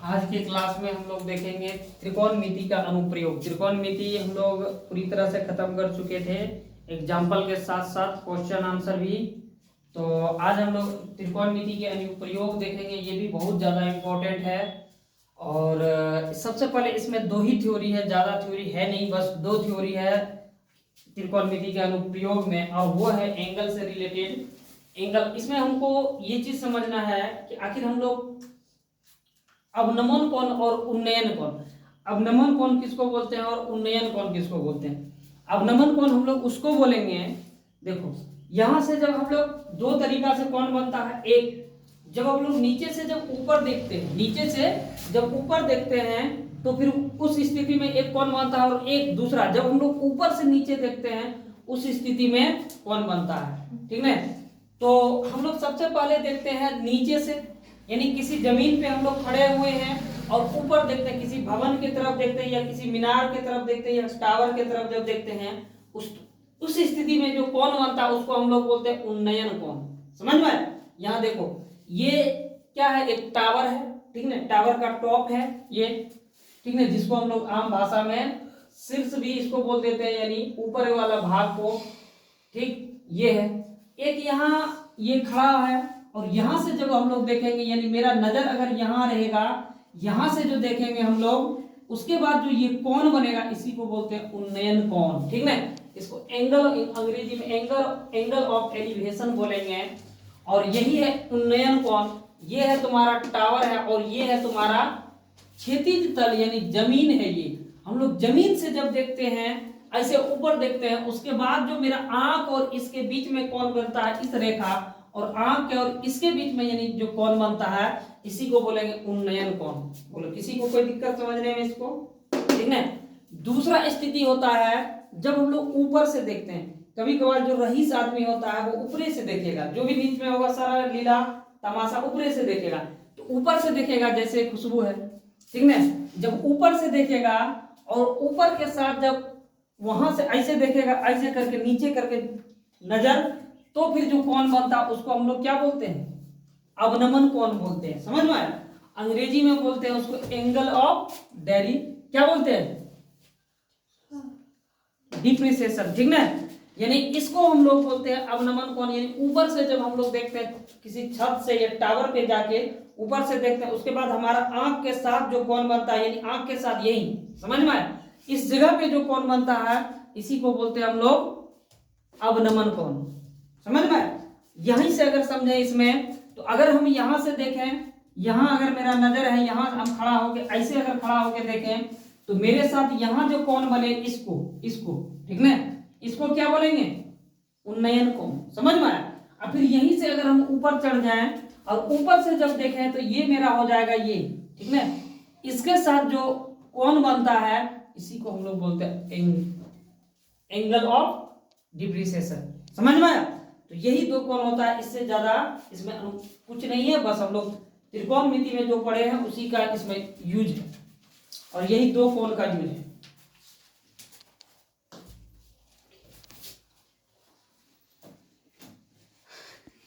आज के क्लास में हम लोग देखेंगे त्रिकोणमिति का अनुप्रयोग। त्रिकोणमिति हम लोग पूरी तरह से खत्म कर चुके थे, एग्जाम्पल के साथ साथ क्वेश्चन आंसर भी। तो आज हम लोग त्रिकोणमिति के अनुप्रयोग देखेंगे, ये भी बहुत ज़्यादा इम्पोर्टेंट है। और सबसे पहले इसमें दो ही थ्योरी है, ज़्यादा थ्योरी है नहीं, बस दो थ्योरी है त्रिकोणमिति के अनुप्रयोग में, और वो है एंगल से रिलेटेड एंगल। इसमें हमको ये चीज़ समझना है कि आखिर हम लोग अवनमन कोण और उन्नयन कोण, अवनमन कोण किसको बोलते हैं और उन्नयन कोण किसको बोलते हैं। अवनमन कोण हम लोग उसको बोलेंगे, देखो यहां से जब हम लोग दो तरीका से कोण बनता है। एक, जब हम लोग नीचे से जब ऊपर देखते हैं, नीचे से जब ऊपर देखते हैं तो फिर उस स्थिति में एक कोण बनता है, और एक दूसरा जब हम लोग ऊपर से नीचे देखते हैं उस स्थिति में कोण बनता है। ठीक है, तो हम लोग सबसे पहले देखते हैं नीचे से, यानी किसी जमीन पे हम लोग खड़े हुए हैं और ऊपर देखते हैं, किसी भवन की तरफ देखते हैं या किसी मीनार की तरफ देखते हैं या टावर की तरफ जब देखते हैं, उस स्थिति में जो कोण बनता है उसको हम लोग बोलते हैं उन्नयन कोण। समझ में? यहाँ देखो ये क्या है, एक टावर है, ठीक है, टावर का टॉप है ये, ठीक है, जिसको हम लोग आम भाषा में शीर्ष भी इसको बोल देते हैं, यानी ऊपर वाला भाग को। ठीक, ये है एक, यहाँ ये खड़ा है, और यहां से जब हम लोग देखेंगे, यानी मेरा नजर अगर यहाँ रहेगा, यहां से जो देखेंगे हम लोग, उसके बाद जो ये कोण बनेगा इसी को बोलते हैं उन्नयन कोण। ठीक है, इसको एंगल, अंग्रेजी में एंगल ऑफ एलिवेशन बोलेंगे, और यही है उन्नयन कोण। ये है तुम्हारा टावर है, और ये है तुम्हारा क्षैतिज तल, यानी जमीन है। ये हम लोग जमीन से जब देखते हैं, ऐसे ऊपर देखते हैं, उसके बाद जो मेरा आंख और इसके बीच में कोण बनता है, इस रेखा और आंख के और इसके बीच में यानी जो कोण बनता है, इसी को बोलेंगे उन्नयन कोण। बोलो, किसी को कोई दिक्कत समझने में इसको? ठीक है। दूसरा स्थिति होता है जब हम लोग ऊपर से देखते हैं। कभी कभार जो रईस आदमी होता है वो ऊपरे से देखेगा, जो भी नीच में होगा सारा लीला तमाशा ऊपरे से देखेगा। तो ऊपर से देखेगा, जैसे खुशबू है, ठीक है, जब ऊपर से देखेगा और ऊपर के साथ जब वहां से ऐसे देखेगा, ऐसे करके नीचे करके नजर, तो फिर जो कोण बनता है उसको हम लोग क्या बोलते हैं? अवनमन कोण बोलते हैं। समझ में आया? अंग्रेजी में बोलते हैं उसको एंगल ऑफ क्या बोलते हैं? डिप्रिसिएशन। ठीक है, यानी इसको हम लोग बोलते हैं अवनमन कोण। यानी ऊपर से जब हम लोग देखते हैं, किसी छत से या टावर पे जाके ऊपर से देखते हैं, उसके बाद हमारा आंख के साथ जो कोण बनता है, यानी आंख के साथ यही, समझ में आया, इस जगह पे जो कोण बनता है इसी को बोलते हैं हम लोग अवनमन कोण। समझ में? यहीं से अगर समझे इसमें, तो अगर हम यहां से देखें, यहां अगर मेरा नजर है, यहां हम खड़ा होके ऐसे अगर खड़ा होके देखें, तो मेरे साथ यहां जो कोण बने, इसको ठीक है, इसको क्या बोलेंगे? उन्नयन कोण। समझ में आया? और फिर यहीं से अगर हम ऊपर चढ़ जाएं और ऊपर से जब देखें तो ये मेरा हो जाएगा ये, ठीक है, इसके साथ जो कोण बनता है इसी को हम लोग बोलते हैं एंगल ऑफ डिप्रिसिएशन। समझ में आया? तो यही दो कोण होता है, इससे ज्यादा इसमें कुछ नहीं है। बस हम लोग त्रिकोणमिति में जो पढ़े हैं उसी का इसमें यूज है, और यही दो कोण का यूज है।